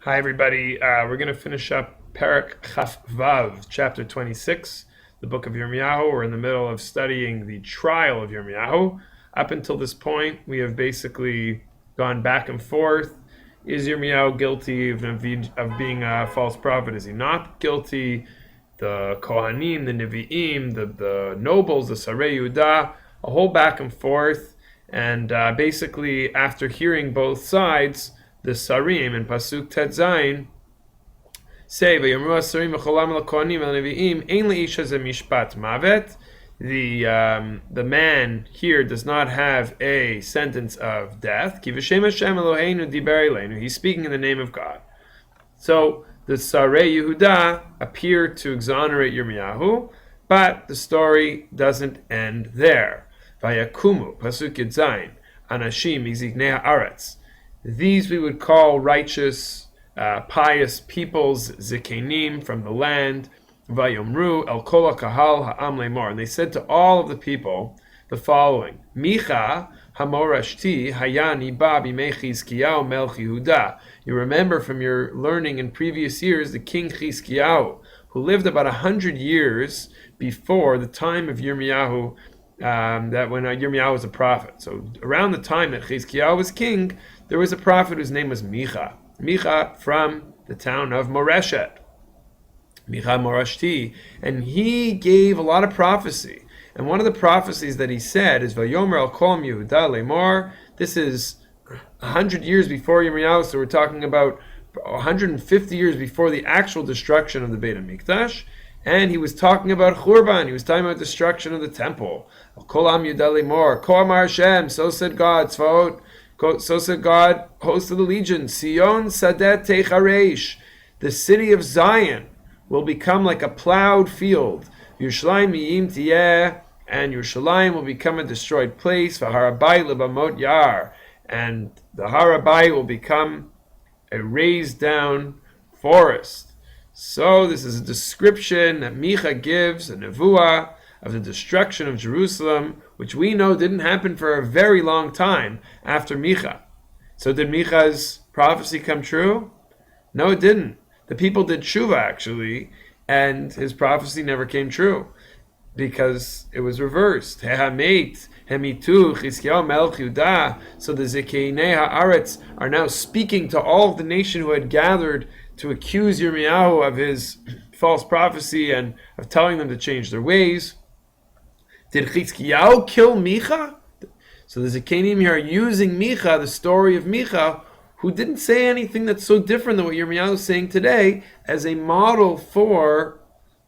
Hi, everybody. We're going to finish up Perek Chaf Vav, chapter 26, the book of Yirmiyahu. We're in the middle of studying the trial of Yirmiyahu. Up until this point, we have basically gone back and forth. Is Yirmiyahu guilty of being a false prophet? Is he not guilty? The Kohanim, the Nevi'im, the nobles, the Sarei Yehuda, a whole back and forth. And basically, after hearing both sides, the Sarim in Pasuk Tet Zayin say, "V'yomru Sarim v'cholam l'kohanim v'leviim ein leish hazeh mishpat mavet." The man here does not have a sentence of death. Ki v'shem Hashem Eloheinu diber eleinu. He's speaking in the name of God. So the Sarei Yehuda appear to exonerate Yirmiyahu, but the story doesn't end there. Vayakumu Pasuk Zayin Anashim Miziknei Haaretz. These we would call righteous, pious peoples, zikenim, from the land. Vayomru el kol kahal ha'am lemor. And they said to all of the people the following: Micha hamorashti hayani ba bimei Chizkiyahu melech Yehuda. You remember from your learning in previous years the king Chizkiyahu, who lived about 100 years before the time of Yirmiyahu. That when Yirmiyahu was a prophet. So around the time that Chizkiyahu was king, there was a prophet whose name was Micha. Micha from the town of Moreshet. Micha Morashti. And he gave a lot of prophecy. And one of the prophecies that he said is, Vayomer al kol Yehuda lemor. This is 100 years before Yirmiyahu, so we're talking about 150 years before the actual destruction of the Beit HaMikdash. And he was talking about Churban. He was talking about destruction of the temple. Kol am Yehuda lemor. Ko amar Hashem. So said God. Tzvaot. So said God, host of the legion, Sion Sadet Techareish, the city of Zion will become like a plowed field. Yerushalayim Yiyim Tiyeh, and Yerushalayim will become a destroyed place. V'harabai lebamot yar, and the Harabai will become a raised down forest. So this is a description that Micha gives, a nevuah, of the destruction of Jerusalem, which we know didn't happen for a very long time after Micha. So did Micha's prophecy come true? No, it didn't. The people did tshuva, actually, and his prophecy never came true, because it was reversed. Hehamitu Chizkiyahu melech Yehuda. So the Zikeinei Haaretz are now speaking to all of the nation who had gathered to accuse Yirmiyahu of his false prophecy and of telling them to change their ways. Did Chizkiyahu kill Micha? So the Zikanim here are using Micha, the story of Micha, who didn't say anything that's so different than what Yirmiyahu is saying today, as a model for,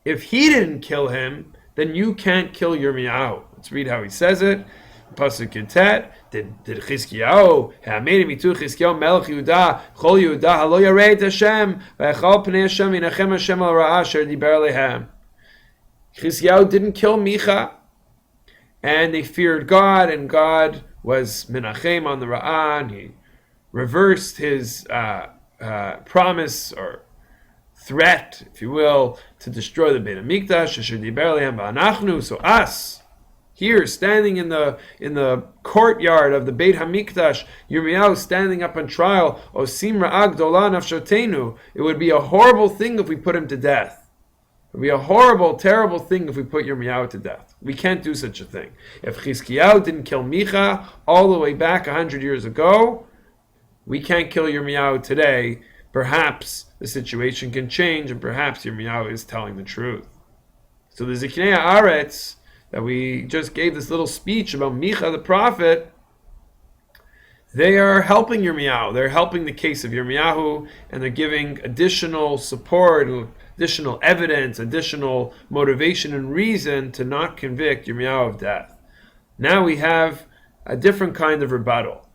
if he didn't kill him, then you can't kill Yirmiyahu. Let's read how he says it. Pasuk Tet. Did Chizkiyahu ha'amei mitu Chizkiyahu melech Yehuda chol Yehuda halo yarei et Hashem v'echal pnei Hashem yinachem Hashem al ra'ah asher diber lehem. Chizkiyahu didn't kill Micha, and they feared God, and God was menachem on the ra'ah, and he reversed his promise or threat, if you will, to destroy the Beit HaMikdash. Asher diber lehem v'anachnu. So us, here, standing in the courtyard of the Beit HaMikdash, Yirmiyahu standing up on trial, Osim ra'ah gdola nafshotenu. It would be a horrible thing if we put him to death. It would be a horrible, terrible thing if we put Yirmiyahu to death. We can't do such a thing. If Chizkiyahu didn't kill Micha all the way back 100 years ago, we can't kill Yirmiyahu today. Perhaps the situation can change, and perhaps Yirmiyahu is telling the truth. So the Ziknei Haaretz, that we just gave this little speech about Micha the prophet, they are helping Yirmiyahu. They're helping the case of Yirmiyahu, and they're giving additional support, additional evidence, additional motivation and reason to not convict Yirmiyahu of death. Now we have a different kind of rebuttal.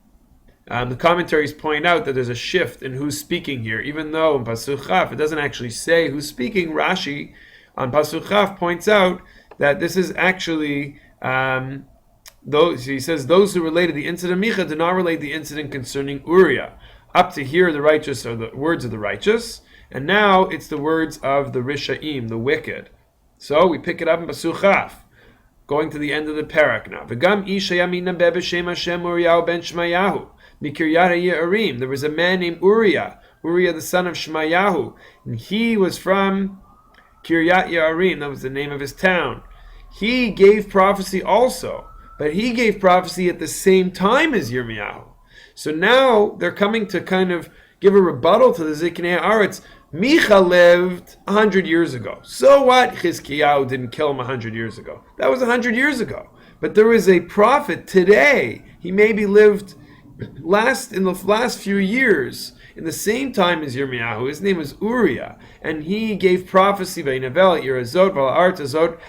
The commentaries point out that there's a shift in who's speaking here, even though in Pasuk Chaf it doesn't actually say who's speaking. Rashi on Pasuk Chaf points out that this is actually he says those who related the incident of Micha did not relate the incident concerning Uriah. Up to here, the righteous are the words of the righteous, and now it's the words of the Rishaim, the wicked. So we pick it up in Pasuk Chaf, going to the end of the Perek now. V'gam isha yamina b'shem Hashem Uriah ben Shmayahu mikiryat Ye'arim. There was a man named Uriah Uriah the son of Yirmiyahu, and he was from Kiryat Yearim, that was the name of his town. He gave prophecy also, but he gave prophecy at the same time as Yirmiyahu. So now they're coming to kind of give a rebuttal to the Ziknei Haaretz. Micha lived 100 years ago. So what? Chizkiyahu didn't kill him 100 years ago. That was 100 years ago. But there is a prophet today. He maybe lived in the last few years, in the same time as Yirmiyahu. His name was Uriah, and he gave prophecy by Navel, Irazot, Valartazot,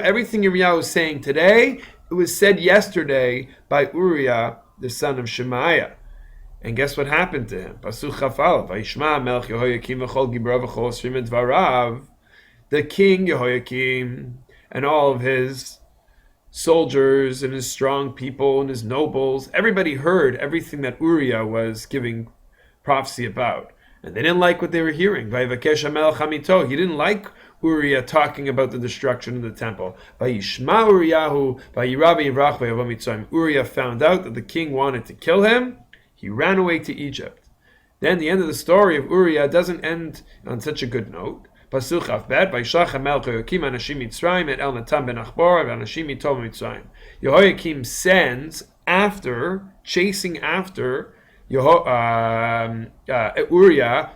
everything Yirmiyahu is saying today, it was said yesterday by Uriah, the son of Shemaiah. And guess what happened to him? The king Yehoiakim and all of his soldiers and his strong people and his nobles, everybody heard everything that Uriah was giving prophecy about. And they didn't like what they were hearing. He didn't like Uriah talking about the destruction of the temple. Uriah found out that the king wanted to kill him. He ran away to Egypt. Then the end of the story of Uriah doesn't end on such a good note. Yehoiakim sends chasing after Uriah,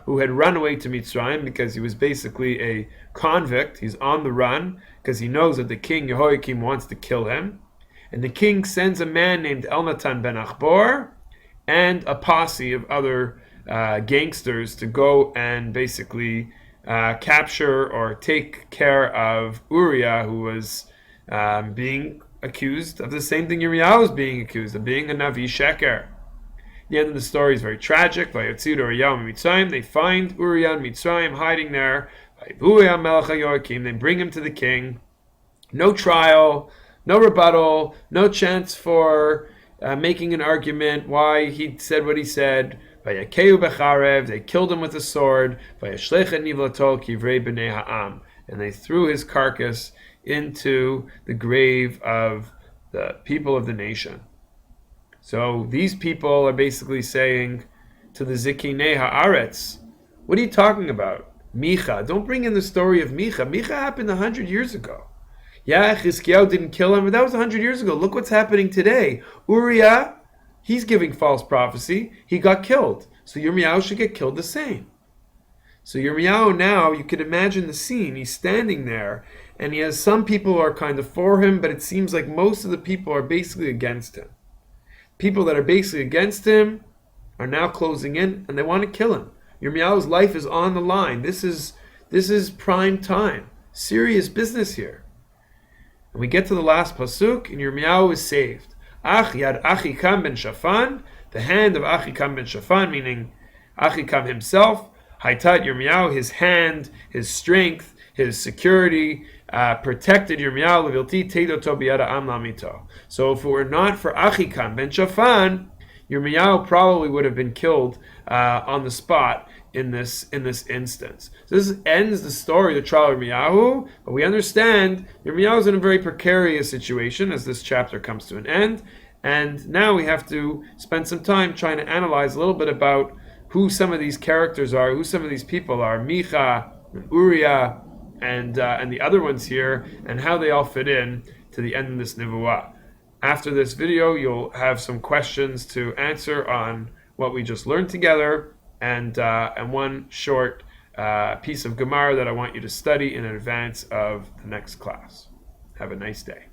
who had run away to Mitzrayim because he was basically a convict. He's on the run because he knows that the king Yehoiakim wants to kill him. And the king sends a man named Elnatan ben Achbor and a posse of other gangsters to go and basically capture or take care of Uriah, who was being accused of the same thing Yirmiyahu was being accused of, being a Navi Sheker. The end of the story is very tragic. They find Uriah in Mitzrayim hiding there. They bring him to the king. No trial, no rebuttal, no chance for making an argument why he said what he said. They killed him with a sword. And they threw his carcass into the grave of the people of the nation. So these people are basically saying to the Zikinei Haaretz, what are you talking about? Micha. Don't bring in the story of Micha. Micha happened 100 years ago. Yeah, Chizkiyahu didn't kill him, but that was 100 years ago. Look what's happening today. Uriah, he's giving false prophecy. He got killed. So Yirmiyahu should get killed the same. So Yirmiyahu now, you could imagine the scene. He's standing there, and he has some people who are kind of for him, but it seems like most of the people are basically against him. People that are basically against him are now closing in, and they want to kill him. Yirmiyahu's life is on the line. This is prime time. Serious business here. And we get to the last pasuk, and Yirmiyahu is saved. Ach yad Achikam ben Shaphan, the hand of Achikam ben Shaphan, meaning Achikam himself, Haitat Yirmiyahu, his hand, his strength, his security, protected Yirmiyahu. So if it were not for Achikam ben Shaphan, Yirmiyahu probably would have been killed on the spot in this instance. So this ends the story of the trial of Yirmiyahu, but we understand Yirmiyahu is in a very precarious situation as this chapter comes to an end, and now we have to spend some time trying to analyze a little bit about who some of these characters are, who some of these people are, Micha and Uriah, and the other ones here, and how they all fit in to the end of this Nevuah. After this video, you'll have some questions to answer on what we just learned together, and one short piece of Gemara that I want you to study in advance of the next class. Have a nice day.